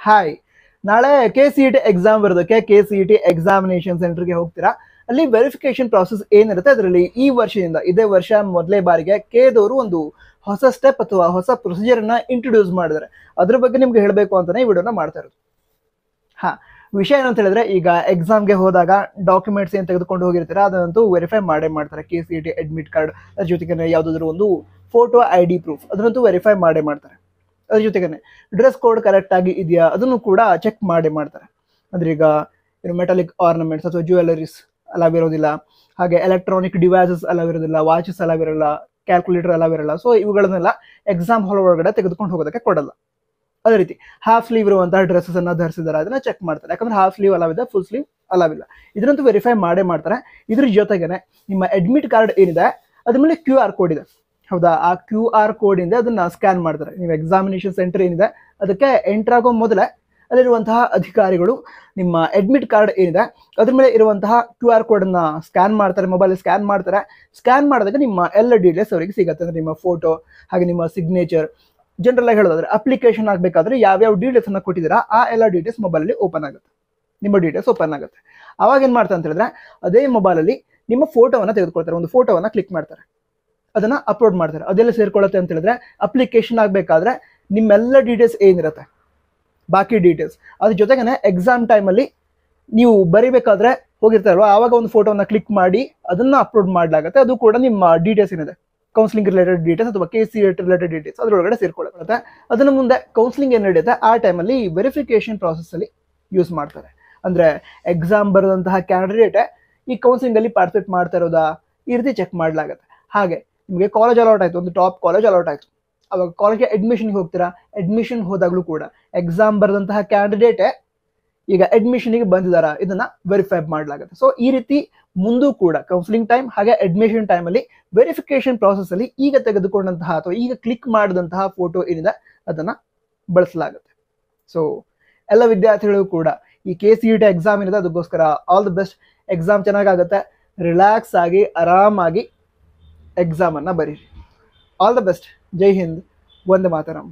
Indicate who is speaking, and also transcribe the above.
Speaker 1: Hi, ನಾಳೆ KCET exam ಬರೋದಕ್ಕೆ KCET examination ಸೆಂಟರ್ಗೆ ಹೋಗ್ತೀರಾ. ಅಲ್ಲಿ ವೆರಿಫಿಕೇಶನ್ ಪ್ರಾಸೆಸ್ ಏನಿರುತ್ತೆ, ಅದರಲ್ಲಿ ಈ ವರ್ಷದಿಂದ ಇದೇ ವರ್ಷ ಮೊದಲೇ ಬಾರಿಗೆ ಕೇದವರು ಒಂದು ಹೊಸ ಸ್ಟೆಪ್ ಅಥವಾ ಹೊಸ ಪ್ರೊಸೀಜರ್ ಅನ್ನ ಇಂಟ್ರೊಡ್ಯೂಸ್ ಮಾಡಿದ್ದಾರೆ. ಅದ್ರ ಬಗ್ಗೆ ನಿಮ್ಗೆ ಹೇಳಬೇಕು ಅಂತಾನೆ ಈ ವಿಡಿಯೋನ ಮಾಡ್ತಾ ಇರೋದು. ವಿಷಯ ಏನಂತ ಹೇಳಿದ್ರೆ, ಈಗ ಎಕ್ಸಾಮ್ಗೆ ಹೋದಾಗ ಡಾಕ್ಯುಮೆಂಟ್ಸ್ ಏನು ತೆಗೆದುಕೊಂಡು ಹೋಗಿರ್ತೀರಾ ಅದನ್ನಂತೂ ವೆರಿಫೈ ಮಾಡೇ ಮಾಡ್ತಾರೆ. KCET ಅಡ್ಮಿಟ್ ಕಾರ್ಡ್, ಅದ್ರ ಜೊತೆಗೆ ಯಾವುದಾದ್ರೂ ಒಂದು ಫೋಟೋ ID ಪ್ರೂಫ್ ಅದನ್ನಂತೂ ವೆರಿಫೈ ಮಾಡೇ ಮಾಡ್ತಾರೆ. ಅದ್ರ ಜೊತೆಗೆ ಡ್ರೆಸ್ ಕೋಡ್ ಕರೆಕ್ಟ್ ಆಗಿ ಇದೆಯಾ ಅದನ್ನು ಕೂಡ ಚೆಕ್ ಮಾಡೇ ಮಾಡ್ತಾರೆ. ಅಂದ್ರೆ ಈಗ ಮೆಟಾಲಿಕ್ ಆರ್ನಮೆಂಟ್ಸ್ ಅಥವಾ ಜ್ಯುವೆಲರೀಸ್ ಅಲಾವ್ ಇರೋದಿಲ್ಲ, ಹಾಗೆ ಎಲೆಕ್ಟ್ರಾನಿಕ್ ಡಿವೈಸಸ್ ಅಲಾವ್ ಇರೋದಿಲ್ಲ, ವಾಚಸ್ ಅಲಾವ್ ಇರಲ್ಲ, ಕ್ಯಾಲ್ಕುಲೇಟರ್ ಅಲಾವ್ ಇರಲ್ಲ. ಸೊ ಇವುಗಳನ್ನೆಲ್ಲ ಎಕ್ಸಾಮ್ ಹಾಲ್ ಒಳಗಡೆ ತೆಗೆದುಕೊಂಡು ಹೋಗೋದಕ್ಕೆ ಕೊಡಲ್ಲ. ಅದೇ ರೀತಿ ಹಾಫ್ ಸ್ಲೀವ್ ಇರುವಂತಹ ಡ್ರೆಸ್ಸಸ್ ಅನ್ನ ಧರಿಸಿದಾರೆ ಅದನ್ನ ಚೆಕ್ ಮಾಡ್ತಾರೆ. ಯಾಕಂದ್ರೆ ಹಾಫ್ ಸ್ಲೀವ್ ಅಲಾವ್ ಇದೆ, ಫುಲ್ ಸ್ಲೀವ್ ಅಲಾವ್ ಇಲ್ಲ. ಇದನ್ನಂತೂ ವೆರಿಫೈ ಮಾಡೇ ಮಾಡ್ತಾರೆ. ಇದ್ರ ಜೊತೆಗೇನೆ ನಿಮ್ಮ ಅಡ್ಮಿಟ್ ಕಾರ್ಡ್ ಏನಿದೆ ಅದ್ರ ಮೇಲೆ QR ಕೋಡ್ ಇದೆ, ಹೌದಾ? ಆ QR ಕೋಡ್ ಇಂದ ಅದನ್ನ ಸ್ಕ್ಯಾನ್ ಮಾಡ್ತಾರೆ. ನೀವು ಎಕ್ಸಾಮಿನೇಷನ್ ಸೆಂಟರ್ ಏನಿದೆ ಅದಕ್ಕೆ ಎಂಟರ್ ಆಗೋ ಮೊದಲೇ ಅಲ್ಲಿರುವಂತಹ ಅಧಿಕಾರಿಗಳು ನಿಮ್ಮ ಅಡ್ಮಿಟ್ ಕಾರ್ಡ್ ಏನಿದೆ ಅದ್ರ ಮೇಲೆ ಇರುವಂತಹ QR ಕೋಡ್ ಅನ್ನ ಸ್ಕ್ಯಾನ್ ಮಾಡ್ತಾರೆ, ಮೊಬೈಲ್ ಸ್ಕ್ಯಾನ್ ಮಾಡ್ತಾರೆ. ಸ್ಕ್ಯಾನ್ ಮಾಡಿದಾಗ ನಿಮ್ಮ ಎಲ್ಲ ಡೀಟೇಲ್ಸ್ ಅವರಿಗೆ ಸಿಗುತ್ತೆ. ಅಂದ್ರೆ ನಿಮ್ಮ ಫೋಟೋ, ಹಾಗೆ ನಿಮ್ಮ ಸಿಗ್ನೇಚರ್. ಜನರಲ್ ಆಗಿ ಹೇಳೋದಾದ್ರೆ ಅಪ್ಲಿಕೇಶನ್ ಆಗಬೇಕಾದ್ರೆ ಯಾವ್ಯಾವ ಡೀಟೇಲ್ಸ್ ಅನ್ನ ಕೊಟ್ಟಿದ್ದೀರಾ ಆ ಎಲ್ಲ ಡೀಟೇಲ್ಸ್ ಮೊಬೈಲಲ್ಲಿ ಓಪನ್ ಆಗುತ್ತೆ, ನಿಮ್ಮ ಡೀಟೇಲ್ಸ್ ಓಪನ್ ಆಗುತ್ತೆ. ಅವಾಗ ಏನ್ ಮಾಡ್ತಾರೆ ಅಂತ ಹೇಳಿದ್ರೆ, ಅದೇ ಮೊಬೈಲಲ್ಲಿ ನಿಮ್ಮ ಫೋಟೋವನ್ನ ತೆಗೆದುಕೊಳ್ತಾರೆ, ಒಂದು ಫೋಟೋವನ್ನ ಕ್ಲಿಕ್ ಮಾಡ್ತಾರೆ, ಅದನ್ನ ಅಪ್ಲೋಡ್ ಮಾಡ್ತಾರೆ. ಅದೆಲ್ಲ ಸೇರ್ಕೊಳ್ಳುತ್ತೆ ಅಂತ ಹೇಳಿದ್ರೆ, ಅಪ್ಲಿಕೇಶನ್ ಆಗಬೇಕಾದ್ರೆ ನಿಮ್ಮೆಲ್ಲ ಡೀಟೇಲ್ಸ್ ಏನಿರುತ್ತೆ ಬಾಕಿ ಡೀಟೇಲ್ಸ್ ಅದ್ರ ಜೊತೆಗೇನೆ ಎಕ್ಸಾಮ್ ಟೈಮಲ್ಲಿ ನೀವು ಬರಿಬೇಕಾದ್ರೆ ಹೋಗಿರ್ತಾರಲ್ವ, ಆವಾಗ ಒಂದು ಫೋಟೋವನ್ನ ಕ್ಲಿಕ್ ಮಾಡಿ ಅದನ್ನ ಅಪ್ಲೋಡ್ ಮಾಡಲಾಗುತ್ತೆ. ಅದು ಕೂಡ ನಿಮ್ಮ ಡೀಟೇಲ್ಸ್ ಏನಿದೆ, ಕೌನ್ಸಿಲಿಂಗ್ ರಿಲೇಟೆಡ್ ಡೀಟೇಲ್ಸ್ ಅಥವಾ KCET ರಿಲೇಟೆಡ್ ಡೀಟೇಲ್ಸ್ ಅದರೊಳಗಡೆ ಸೇರ್ಕೊಳ್ಳುತ್ತೆ. ಅದನ್ನ ಮುಂದೆ ಕೌನ್ಸಿಲಿಂಗ್ ಏನು ನಡೆಯುತ್ತೆ ಆ ಟೈಮಲ್ಲಿ ವೆರಿಫಿಕೇಶನ್ ಪ್ರಾಸೆಸ್ ಅಲ್ಲಿ ಯೂಸ್ ಮಾಡ್ತಾರೆ. ಅಂದ್ರೆ ಎಕ್ಸಾಮ್ ಬರೆದಂತಹ ಕ್ಯಾಂಡಿಡೇಟ್ ಈ ಕೌನ್ಸಿಲಿಂಗ್ ಅಲ್ಲಿ ಪಾರ್ಟಿಸಿಪೇಟ್ ಮಾಡ್ತಾ ಇರೋದಾ ಈ ರೀತಿ ಚೆಕ್ ಮಾಡಲಾಗುತ್ತೆ. ಹಾಗೆ ನಿಮಗೆ ಕಾಲೇಜ್ ಅಲಾಟ್ ಆಯ್ತು, ಒಂದು ಟಾಪ್ ಕಾಲೇಜ್ ಅಲಾಟ್ ಆಯ್ತು, ಅವಾಗ ಕಾಲೇಜ್ಗೆ ಅಡ್ಮಿಷನ್ಗೆ ಹೋಗ್ತೀರಾ. ಅಡ್ಮಿಷನ್ ಹೋದಾಗಲೂ ಕೂಡ ಎಕ್ಸಾಮ್ ಬರೆದಂತಹ ಕ್ಯಾಂಡಿಡೇಟೇ ಈಗ ಅಡ್ಮಿಷನ್ಗೆ ಬಂದಿದ್ದಾರಾ ಇದನ್ನ ವೆರಿಫೈ ಮಾಡಲಾಗುತ್ತೆ. ಸೊ ಈ ರೀತಿ ಮುಂದೂ ಕೂಡ ಕೌನ್ಸಿಲಿಂಗ್ ಟೈಮ್ ಹಾಗೆ ಅಡ್ಮಿಷನ್ ಟೈಮಲ್ಲಿ ವೆರಿಫಿಕೇಶನ್ ಪ್ರಾಸೆಸ್ ಅಲ್ಲಿ ಈಗ ತೆಗೆದುಕೊಂಡಂತಹ ಅಥವಾ ಈಗ ಕ್ಲಿಕ್ ಮಾಡಿದಂತಹ ಫೋಟೋ ಏನಿದೆ ಅದನ್ನ ಬಳಸಲಾಗುತ್ತೆ. ಸೊ ಎಲ್ಲ ವಿದ್ಯಾರ್ಥಿಗಳು ಕೂಡ ಈ KCET ಎಕ್ಸಾಮ್ ಏನಿದೆ ಅದಕ್ಕೋಸ್ಕರ ಆಲ್ ದಿ ಬೆಸ್ಟ್. ಎಕ್ಸಾಮ್ ಚೆನ್ನಾಗಾಗುತ್ತೆ, ರಿಲ್ಯಾಕ್ಸ್ ಆಗಿ ಆರಾಮಾಗಿ ಎಕ್ಸಾಮ್ ಅನ್ನ ಬರೀರಿ. All the best. ಜೈ ಹಿಂದ್, ವಂದೇ ಮಾತರಂ.